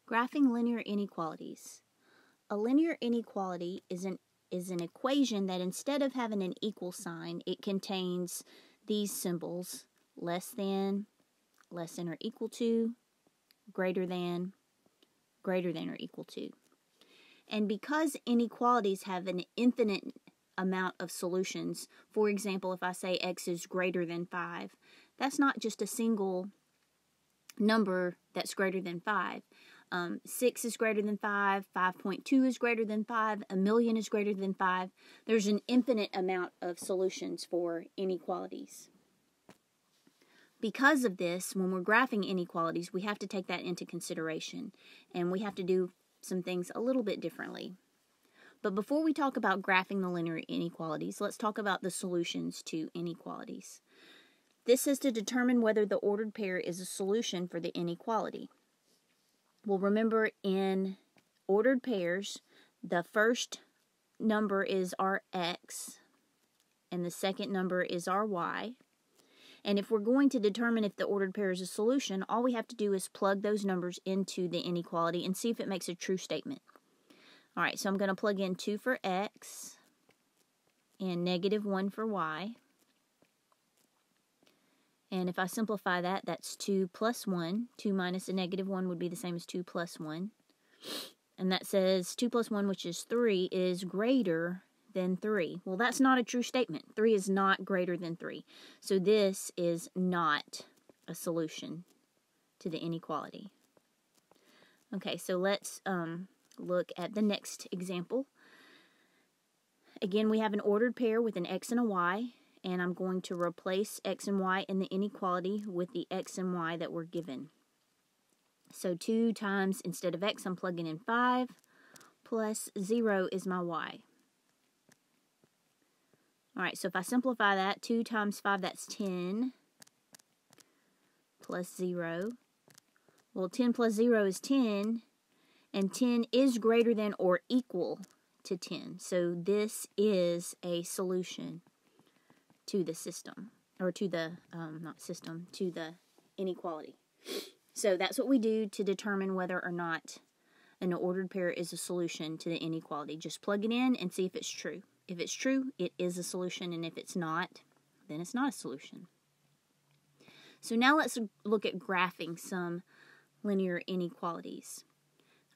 Graphing linear inequalities. A linear inequality is an equation that instead of having an equal sign, it contains these symbols: less than or equal to, greater than or equal to. And because inequalities have an infinite amount of solutions, for example, if I say x is greater than 5, that's not just a single number that's greater than 5. 6 is greater than 5, 5.2 is greater than 5, a million is greater than 5. There's an infinite amount of solutions for inequalities. Because of this, when we're graphing inequalities, we have to take that into consideration, and we have to do some things a little bit differently. But before we talk about graphing the linear inequalities, let's talk about the solutions to inequalities. This is to determine whether the ordered pair is a solution for the inequality. Well, remember, in ordered pairs, the first number is our x, and the second number is our y. And if we're going to determine if the ordered pair is a solution, all we have to do is plug those numbers into the inequality and see if it makes a true statement. All right, so I'm going to plug in 2 for x and -1 for y. And if I simplify that, that's 2 plus 1. 2 minus a -1 would be the same as 2 plus 1. And that says 2 plus 1, which is 3, is greater than 3. Well, that's not a true statement. 3 is not greater than 3. So this is not a solution to the inequality. Okay, so let's look at the next example. Again, we have an ordered pair with an x and a y. And I'm going to replace x and y in the inequality with the x and y that were given. So 2 times, instead of x, I'm plugging in 5, plus 0 is my y. Alright, so if I simplify that, 2 times 5, that's 10, plus 0. Well, 10 plus 0 is 10, and 10 is greater than or equal to 10. So this is a solution to the system, or to the, to the inequality. So that's what we do to determine whether or not an ordered pair is a solution to the inequality. Just plug it in and see if it's true. If it's true, it is a solution, and if it's not, then it's not a solution. So now let's look at graphing some linear inequalities.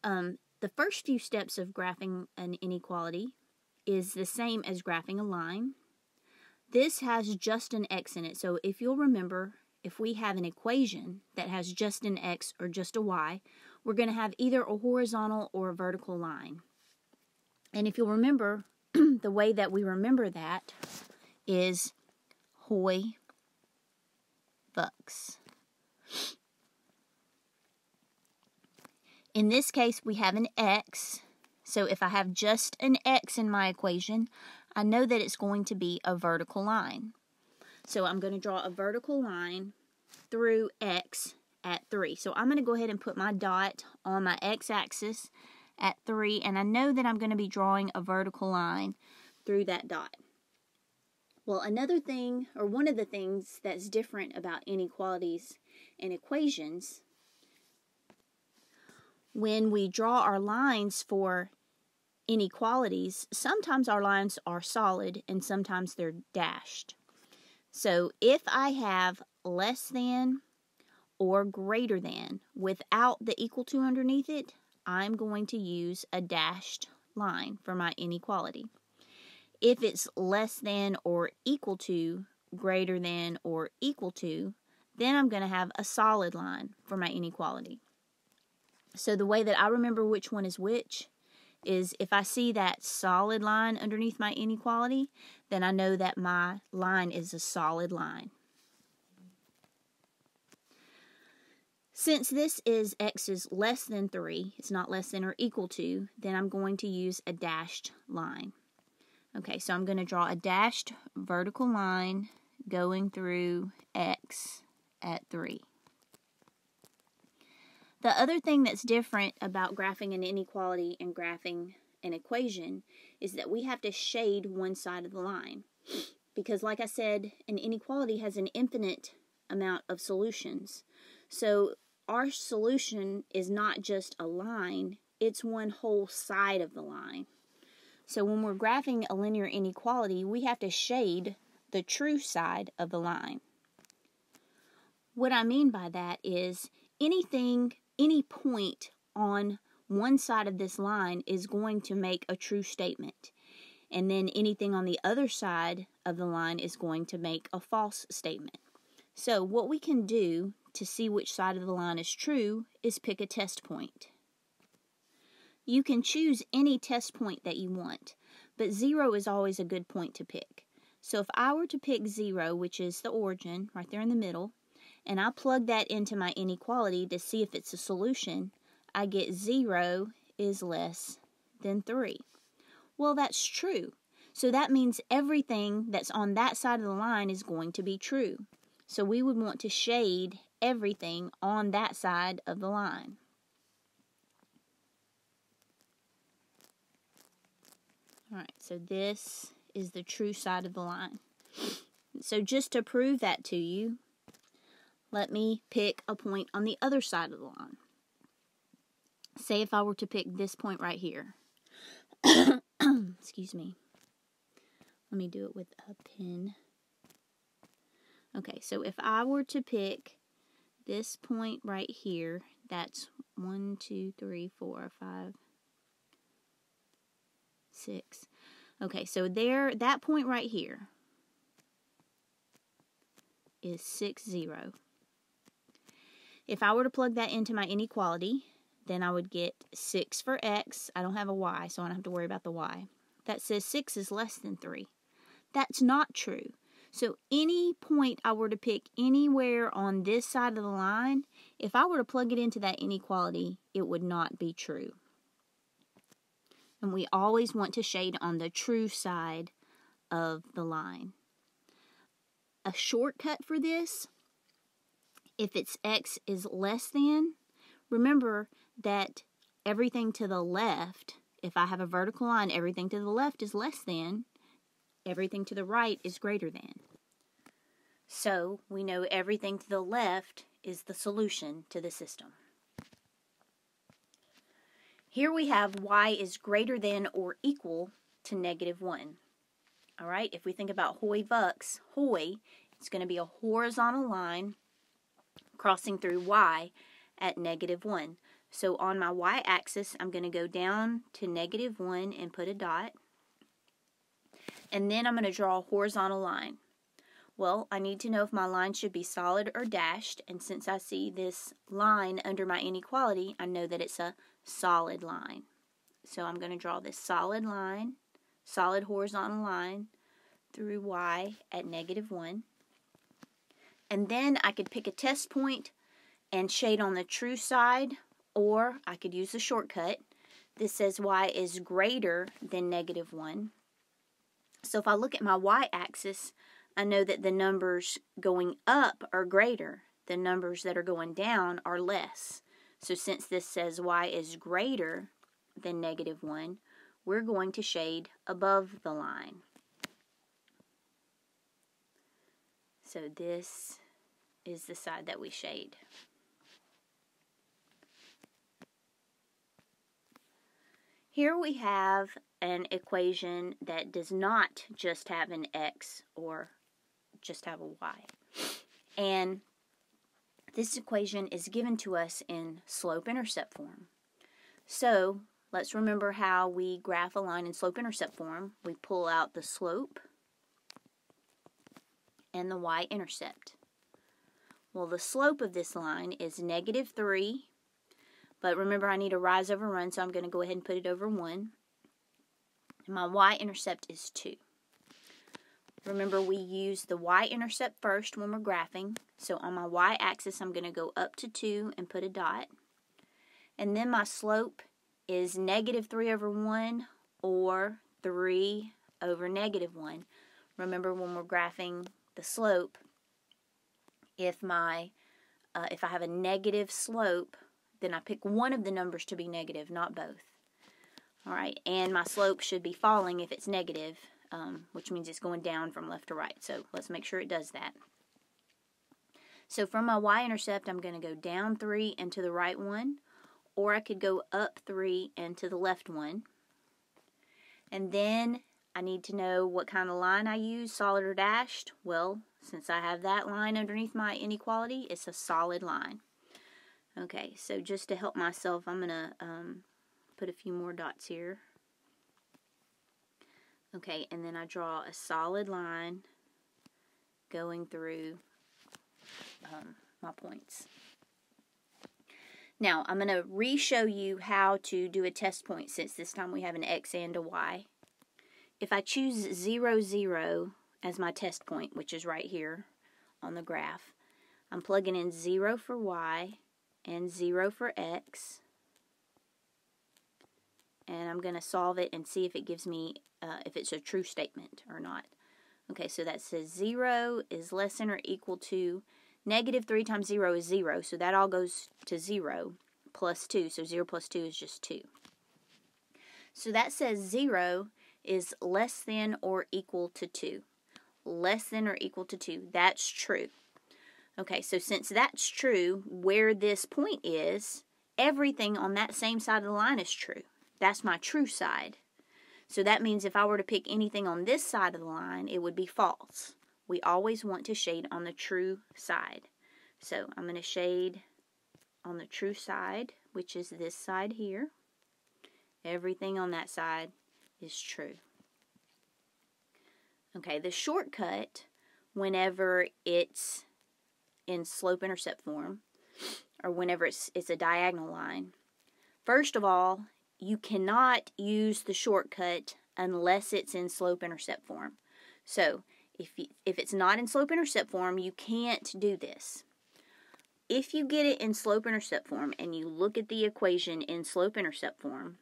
The first few steps of graphing an inequality is the same as graphing a line. This has just an x in it, so if you'll remember, if we have an equation that has just an x or just a y, we're going to have either a horizontal or a vertical line. And if you'll remember, the way that we remember that is hoi vux. In this case, we have an x, so if I have just an x in my equation, I know that it's going to be a vertical line. So I'm going to draw a vertical line through x at 3. So I'm going to go ahead and put my dot on my x-axis at 3, and I know that I'm going to be drawing a vertical line through that dot. Well, another thing, or one of the things that's different about inequalities and equations, when we draw our lines for inequalities, sometimes our lines are solid and sometimes they're dashed. So if I have less than or greater than without the equal to underneath it, I'm going to use a dashed line for my inequality. If it's less than or equal to, greater than or equal to, then I'm going to have a solid line for my inequality. So the way that I remember which one is which is if I see that solid line underneath my inequality, then I know that my line is a solid line. Since this is x is less than 3, it's not less than or equal to, then I'm going to use a dashed line. Okay, so I'm going to draw a dashed vertical line going through x at 3. The other thing that's different about graphing an inequality and graphing an equation is that we have to shade one side of the line. Because like I said, an inequality has an infinite amount of solutions. So our solution is not just a line, it's one whole side of the line. So when we're graphing a linear inequality, we have to shade the true side of the line. What I mean by that is any point on one side of this line is going to make a true statement. And then anything on the other side of the line is going to make a false statement. So what we can do to see which side of the line is true is pick a test point. You can choose any test point that you want, but 0 is always a good point to pick. So if I were to pick 0, which is the origin, right there in the middle, and I plug that into my inequality to see if it's a solution, I get 0 is less than 3. Well, that's true. So that means everything that's on that side of the line is going to be true. So we would want to shade everything on that side of the line. Alright, so this is the true side of the line. So just to prove that to you, let me pick a point on the other side of the line. Say if I were to pick this point right here. Excuse me. Let me do it with a pen. Okay, so if I were to pick this point right here, that's 1, 2, 3, 4, 5, 6. Okay, so there, that point right here is 6, 0. If I were to plug that into my inequality, then I would get 6 for x. I don't have a y, so I don't have to worry about the y. That says 6 is less than 3. That's not true. So any point I were to pick anywhere on this side of the line, if I were to plug it into that inequality, it would not be true. And we always want to shade on the true side of the line. A shortcut for this, if it's x is less than, remember that everything to the left, if I have a vertical line, everything to the left is less than, everything to the right is greater than. So we know everything to the left is the solution to the system. Here we have y is greater than or equal to -1. All right, if we think about Hoy Bucks, Hoy, it's going to be a horizontal line crossing through y at -1. So on my y-axis, I'm going to go down to -1 and put a dot. And then I'm going to draw a horizontal line. Well, I need to know if my line should be solid or dashed. And since I see this line under my inequality, I know that it's a solid line. So I'm going to draw this solid line, solid horizontal line through y at -1. And then I could pick a test point and shade on the true side, or I could use the shortcut. This says y is greater than -1. So if I look at my y-axis, I know that the numbers going up are greater. The numbers that are going down are less. So since this says y is greater than -1, we're going to shade above the line. So this is the side that we shade. Here we have an equation that does not just have an x or just have a y. And this equation is given to us in slope-intercept form. So let's remember how we graph a line in slope-intercept form. We pull out the slope and the y-intercept. Well, the slope of this line is -3. But remember, I need a rise over run, so I'm going to go ahead and put it over 1. And my y-intercept is 2. Remember, we use the y-intercept first when we're graphing. So on my y-axis, I'm going to go up to 2 and put a dot. And then my slope is -3 over 1 or 3 over -1. Remember, when we're graphing the slope, if I have a negative slope, then I pick one of the numbers to be negative, not both. All right, and my slope should be falling if it's negative, which means it's going down from left to right. So let's make sure it does that. So from my y-intercept, I'm going to go down 3 and to the right 1, or I could go up 3 and to the left 1. And then I need to know what kind of line I use, solid or dashed. Well, since I have that line underneath my inequality, it's a solid line. Okay, so just to help myself, I'm going to put a few more dots here. Okay, and then I draw a solid line going through my points. Now, I'm going to re-show you how to do a test point, since this time we have an x and a y. If I choose 0, 0 as my test point, which is right here on the graph, I'm plugging in 0 for y and 0 for x. And I'm going to solve it and see if it gives me, if it's a true statement or not. Okay, so that says 0 is less than or equal to negative 3 times 0 is 0, so that all goes to 0 plus 2, so 0 plus 2 is just 2. So that says 0 is less than or equal to 2. Less than or equal to 2. That's true. Okay, so since that's true, where this point is, everything on that same side of the line is true. That's my true side. So that means if I were to pick anything on this side of the line, it would be false. We always want to shade on the true side. So I'm going to shade on the true side, which is this side here. Everything on that side is true. Okay, the shortcut, whenever it's in slope-intercept form, or whenever it's a diagonal line, first of all, you cannot use the shortcut unless it's in slope-intercept form. So if it's not in slope-intercept form, you can't do this. If you get it in slope-intercept form and you look at the equation in slope-intercept form,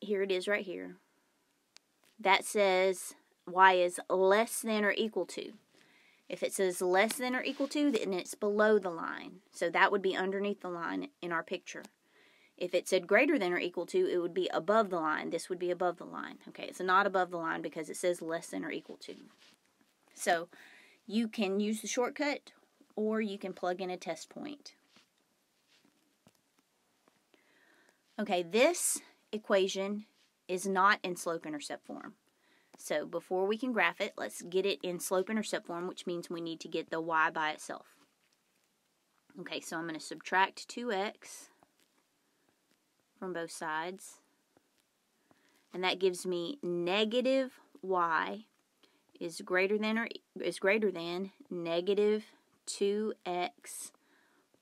here it is right here. That says y is less than or equal to. If it says less than or equal to, then it's below the line. So that would be underneath the line in our picture. If it said greater than or equal to, it would be above the line. This would be above the line. Okay, it's not above the line because it says less than or equal to. So you can use the shortcut, or you can plug in a test point. Okay, this equation is not in slope-intercept form. So before we can graph it, let's get it in slope-intercept form, which means we need to get the y by itself. Okay, so I'm going to subtract 2x from both sides, and that gives me negative y is greater than negative 2x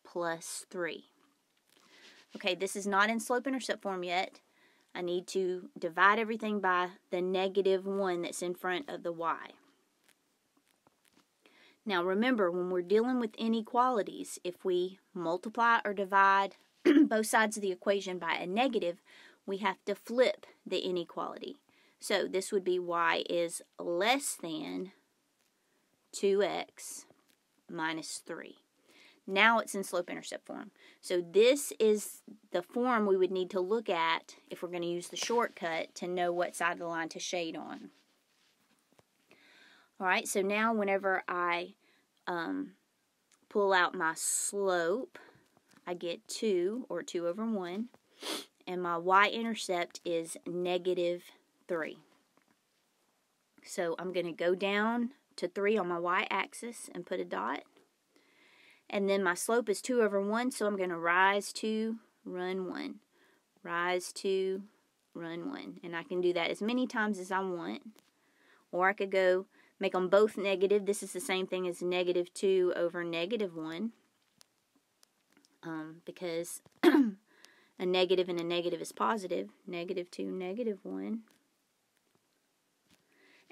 plus 3. Okay, this is not in slope-intercept form yet. I need to divide everything by the negative 1 that's in front of the y. Now remember, when we're dealing with inequalities, if we multiply or divide both sides of the equation by a negative, we have to flip the inequality. So this would be y is less than 2x minus 3. Now it's in slope-intercept form. So this is the form we would need to look at if we're going to use the shortcut to know what side of the line to shade on. Alright, so now whenever I pull out my slope, I get 2, or 2 over 1, and my y-intercept is negative 3. So I'm going to go down to 3 on my y-axis and put a dot. And then my slope is 2 over 1, so I'm going to rise 2, run 1. Rise 2, run 1. And I can do that as many times as I want. Or I could go make them both negative. This is the same thing as negative 2 over negative 1. Because a negative and a negative is positive. Negative 2, negative 1.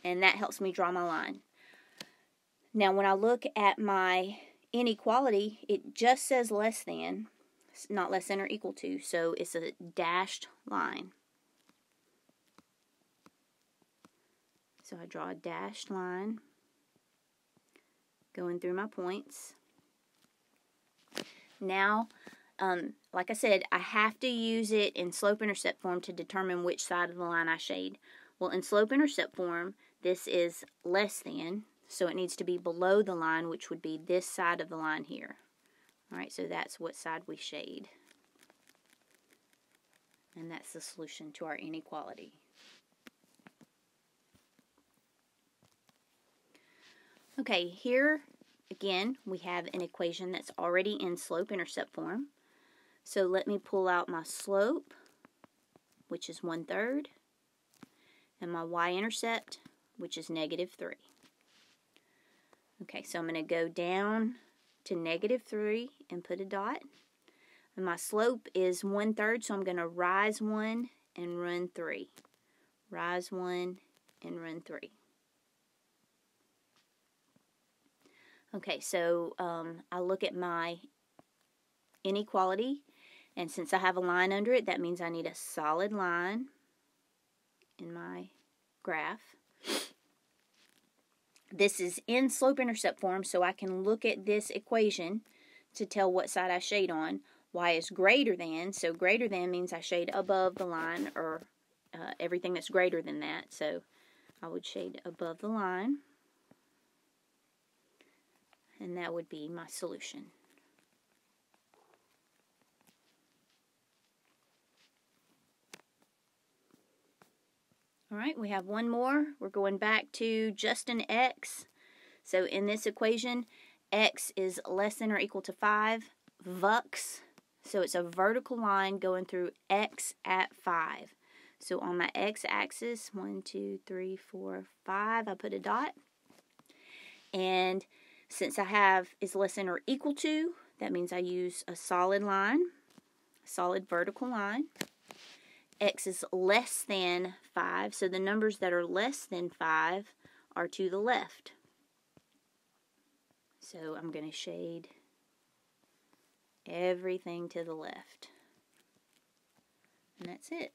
And that helps me draw my line. Now when I look at my inequality, it just says less than, not less than or equal to, so it's a dashed line. So I draw a dashed line going through my points. Now, like I said, I have to use it in slope-intercept form to determine which side of the line I shade. Well, in slope-intercept form, this is less than, So it needs to be below the line, which would be this side of the line here. All right, so that's what side we shade. And that's the solution to our inequality. Okay, here again we have an equation that's already in slope-intercept form. So let me pull out my slope, which is 1/3, and my y-intercept, which is -3. Okay, so I'm going to go down to -3 and put a dot. And my slope is 1/3, so I'm going to rise 1 and run 3. Rise 1 and run 3. Okay, so I look at my inequality, and since I have a line under it, that means I need a solid line in my graph. This is in slope-intercept form, so I can look at this equation to tell what side I shade on. Y is greater than, so greater than means I shade above the line, or everything that's greater than that. So I would shade above the line, and that would be my solution. All right, we have one more. We're going back to just an x. So in this equation, x is less than or equal to 5 vux. So it's a vertical line going through x at 5. So on my x-axis, 1, 2, 3, 4, 5, I put a dot. And since I have is less than or equal to, that means I use a solid line, a solid vertical line. X is less than 5, so the numbers that are less than 5 are to the left. So I'm going to shade everything to the left. And that's it.